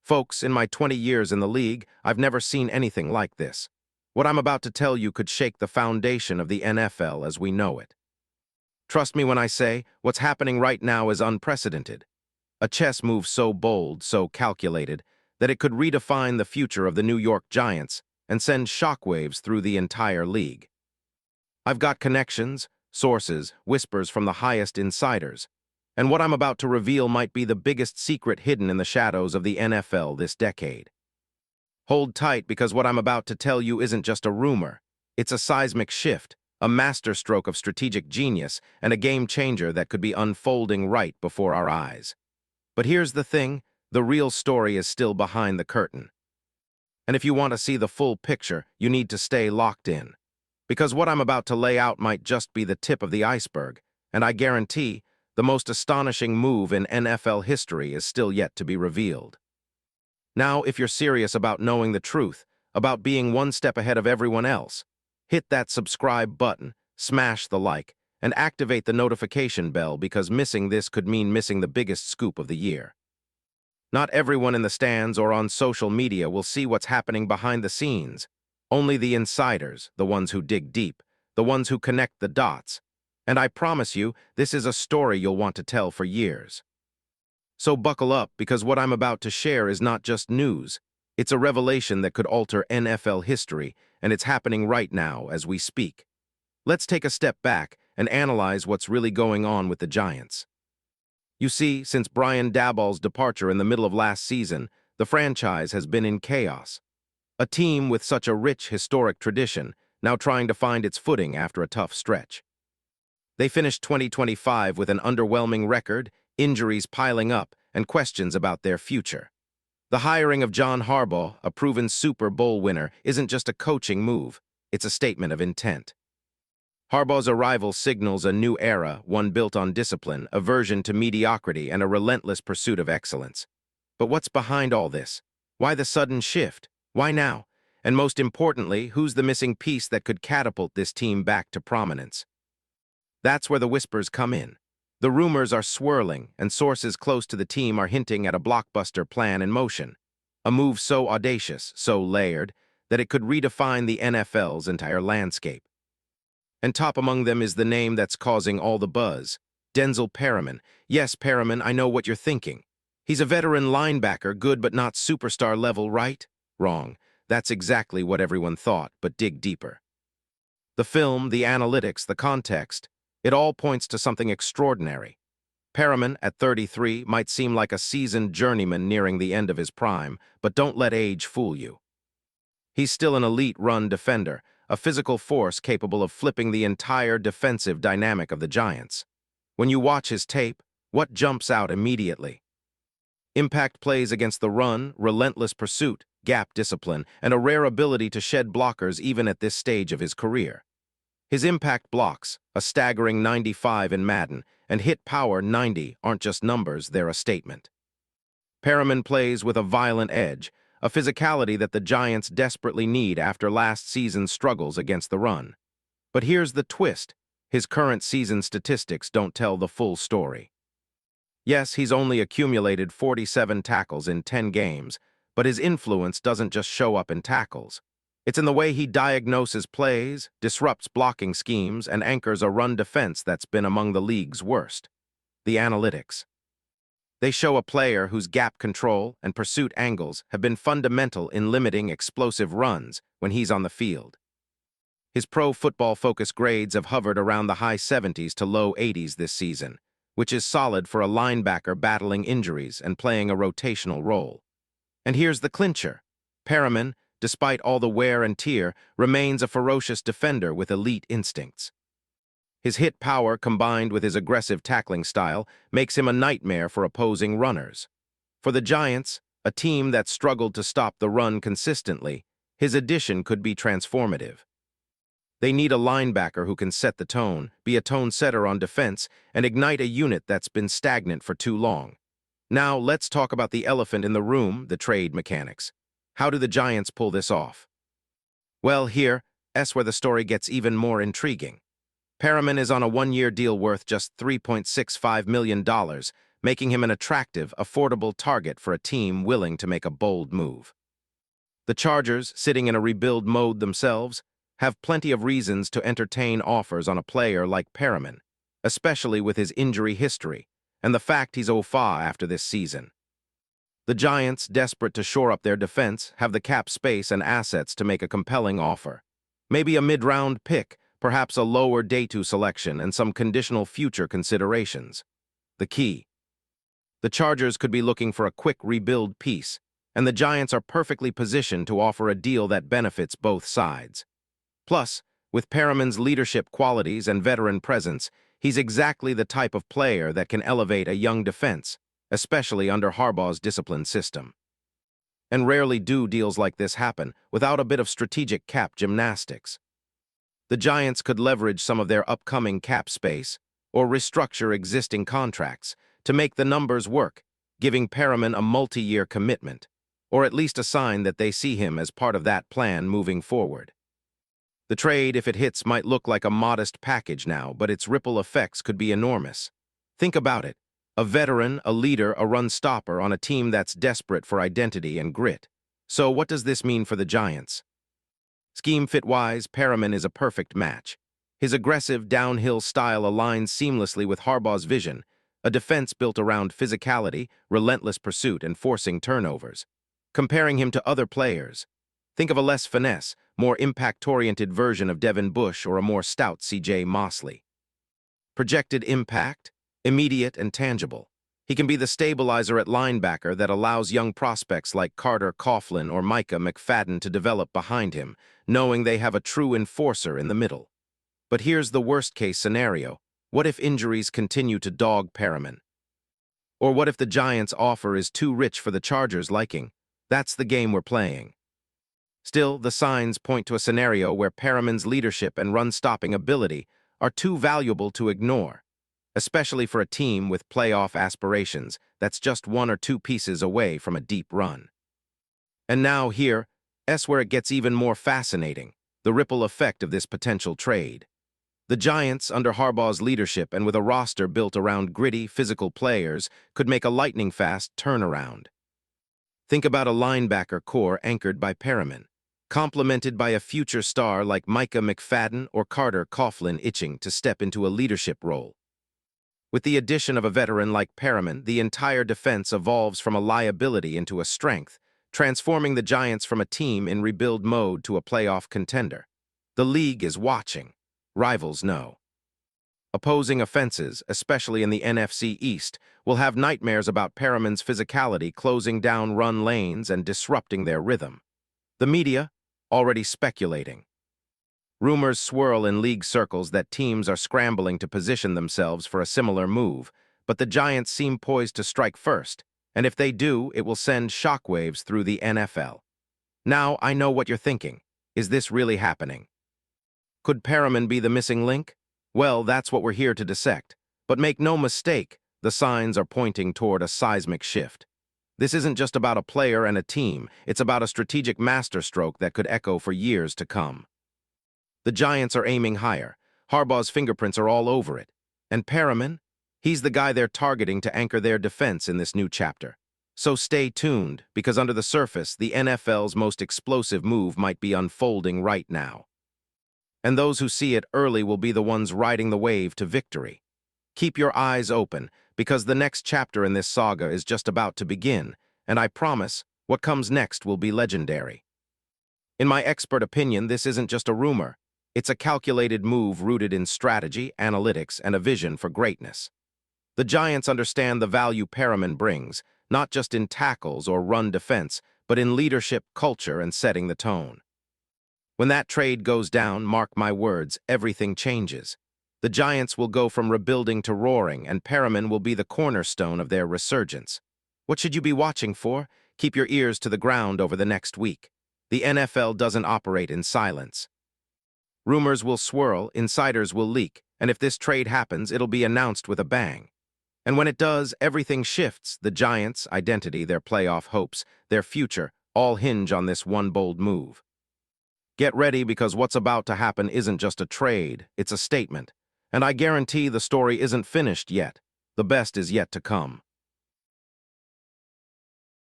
Folks, in my 20 years in the league, I've never seen anything like this. What I'm about to tell you could shake the foundation of the NFL as we know it. Trust me when I say, what's happening right now is unprecedented. A chess move so bold, so calculated, that it could redefine the future of the New York Giants and send shockwaves through the entire league. I've got connections, sources, whispers from the highest insiders, and what I'm about to reveal might be the biggest secret hidden in the shadows of the NFL this decade. Hold tight, because what I'm about to tell you isn't just a rumor. It's a seismic shift, a masterstroke of strategic genius, and a game-changer that could be unfolding right before our eyes. But here's the thing, the real story is still behind the curtain. And if you want to see the full picture, you need to stay locked in. Because what I'm about to lay out might just be the tip of the iceberg, and I guarantee the most astonishing move in NFL history is still yet to be revealed. Now, if you're serious about knowing the truth, about being one step ahead of everyone else, hit that subscribe button, smash the like, and activate the notification bell, because missing this could mean missing the biggest scoop of the year. Not everyone in the stands or on social media will see what's happening behind the scenes. Only the insiders, the ones who dig deep, the ones who connect the dots. And I promise you, this is a story you'll want to tell for years. So buckle up, because what I'm about to share is not just news. It's a revelation that could alter NFL history, and it's happening right now as we speak. Let's take a step back and analyze what's really going on with the Giants. You see, since Brian Daboll's departure in the middle of last season, the franchise has been in chaos. A team with such a rich historic tradition, now trying to find its footing after a tough stretch. They finished 2025 with an underwhelming record, injuries piling up, and questions about their future. The hiring of John Harbaugh, a proven Super Bowl winner, isn't just a coaching move, it's a statement of intent. Harbaugh's arrival signals a new era, one built on discipline, aversion to mediocrity, and a relentless pursuit of excellence. But what's behind all this? Why the sudden shift? Why now? And most importantly, who's the missing piece that could catapult this team back to prominence? That's where the whispers come in. The rumors are swirling, and sources close to the team are hinting at a blockbuster plan in motion. A move so audacious, so layered, that it could redefine the NFL's entire landscape. And top among them is the name that's causing all the buzz, Denzel Perryman. Yes, Perryman, I know what you're thinking. He's a veteran linebacker, good but not superstar level, right? Wrong. That's exactly what everyone thought, but dig deeper. The film, the analytics, the context, it all points to something extraordinary. Perryman, at 33, might seem like a seasoned journeyman nearing the end of his prime, but don't let age fool you. He's still an elite run defender, a physical force capable of flipping the entire defensive dynamic of the Giants. When you watch his tape, what jumps out immediately? Impact plays against the run, relentless pursuit, gap discipline, and a rare ability to shed blockers even at this stage of his career. His impact blocks, a staggering 95 in Madden, and hit power 90 aren't just numbers, they're a statement. Perryman plays with a violent edge, a physicality that the Giants desperately need after last season's struggles against the run. But here's the twist. His current season statistics don't tell the full story. Yes, he's only accumulated 47 tackles in 10 games, but his influence doesn't just show up in tackles. It's in the way he diagnoses plays, disrupts blocking schemes, and anchors a run defense that's been among the league's worst. The analytics. They show a player whose gap control and pursuit angles have been fundamental in limiting explosive runs when he's on the field. His Pro Football Focus grades have hovered around the high 70s to low 80s this season, which is solid for a linebacker battling injuries and playing a rotational role. And here's the clincher. Perryman, despite all the wear and tear, remains a ferocious defender with elite instincts. His hit power, combined with his aggressive tackling style, makes him a nightmare for opposing runners. For the Giants, a team that struggled to stop the run consistently, his addition could be transformative. They need a linebacker who can set the tone, be a tone setter on defense, and ignite a unit that's been stagnant for too long. Now, let's talk about the elephant in the room, the trade mechanics. How do the Giants pull this off? Well, here's where the story gets even more intriguing. Perryman is on a one-year deal worth just $3.65 million, making him an attractive, affordable target for a team willing to make a bold move. The Chargers, sitting in a rebuild mode themselves, have plenty of reasons to entertain offers on a player like Perriman, especially with his injury history and the fact he's OFA after this season. The Giants, desperate to shore up their defense, have the cap space and assets to make a compelling offer. Maybe a mid-round pick, perhaps a lower day two selection, and some conditional future considerations. The key. The Chargers could be looking for a quick rebuild piece, and the Giants are perfectly positioned to offer a deal that benefits both sides. Plus, with Perriman's leadership qualities and veteran presence, he's exactly the type of player that can elevate a young defense, especially under Harbaugh's disciplined system. And rarely do deals like this happen without a bit of strategic cap gymnastics. The Giants could leverage some of their upcoming cap space or restructure existing contracts to make the numbers work, giving Perriman a multi-year commitment, or at least a sign that they see him as part of that plan moving forward. The trade, if it hits, might look like a modest package now, but its ripple effects could be enormous. Think about it. A veteran, a leader, a run-stopper on a team that's desperate for identity and grit. So what does this mean for the Giants? Scheme fit-wise, Perriman is a perfect match. His aggressive, downhill style aligns seamlessly with Harbaugh's vision, a defense built around physicality, relentless pursuit, and forcing turnovers. Comparing him to other players, think of a less finesse, more impact-oriented version of Devin Bush or a more stout C.J. Mosley. Projected impact? Immediate and tangible. He can be the stabilizer at linebacker that allows young prospects like Carter Coughlin or Micah McFadden to develop behind him, knowing they have a true enforcer in the middle. But here's the worst-case scenario. What if injuries continue to dog Perriman? Or what if the Giants' offer is too rich for the Chargers' liking? That's the game we're playing. Still, the signs point to a scenario where Perriman's leadership and run-stopping ability are too valuable to ignore, especially for a team with playoff aspirations that's just one or two pieces away from a deep run. And now here's where it gets even more fascinating, the ripple effect of this potential trade. The Giants, under Harbaugh's leadership and with a roster built around gritty, physical players, could make a lightning-fast turnaround. Think about a linebacker core anchored by Perriman, complemented by a future star like Micah McFadden or Carter Coughlin itching to step into a leadership role. With the addition of a veteran like Perriman, the entire defense evolves from a liability into a strength, transforming the Giants from a team in rebuild mode to a playoff contender. The league is watching. Rivals know. Opposing offenses, especially in the NFC East, will have nightmares about Perriman's physicality closing down run lanes and disrupting their rhythm. The media, already speculating. Rumors swirl in league circles that teams are scrambling to position themselves for a similar move, but the Giants seem poised to strike first, and if they do, it will send shockwaves through the NFL. Now, I know what you're thinking. Is this really happening? Could Perriman be the missing link? Well, that's what we're here to dissect. But make no mistake, the signs are pointing toward a seismic shift. This isn't just about a player and a team, it's about a strategic masterstroke that could echo for years to come. The Giants are aiming higher. Harbaugh's fingerprints are all over it. And Perriman? He's the guy they're targeting to anchor their defense in this new chapter. So stay tuned, because under the surface, the NFL's most explosive move might be unfolding right now. And those who see it early will be the ones riding the wave to victory. Keep your eyes open, because the next chapter in this saga is just about to begin, and I promise, what comes next will be legendary. In my expert opinion, this isn't just a rumor. It's a calculated move rooted in strategy, analytics, and a vision for greatness. The Giants understand the value Perriman brings, not just in tackles or run defense, but in leadership, culture, and setting the tone. When that trade goes down, mark my words, everything changes. The Giants will go from rebuilding to roaring, and Perriman will be the cornerstone of their resurgence. What should you be watching for? Keep your ears to the ground over the next week. The NFL doesn't operate in silence. Rumors will swirl, insiders will leak, and if this trade happens, it'll be announced with a bang. And when it does, everything shifts. The Giants' identity, their playoff hopes, their future, all hinge on this one bold move. Get ready, because what's about to happen isn't just a trade, it's a statement. And I guarantee the story isn't finished yet. The best is yet to come.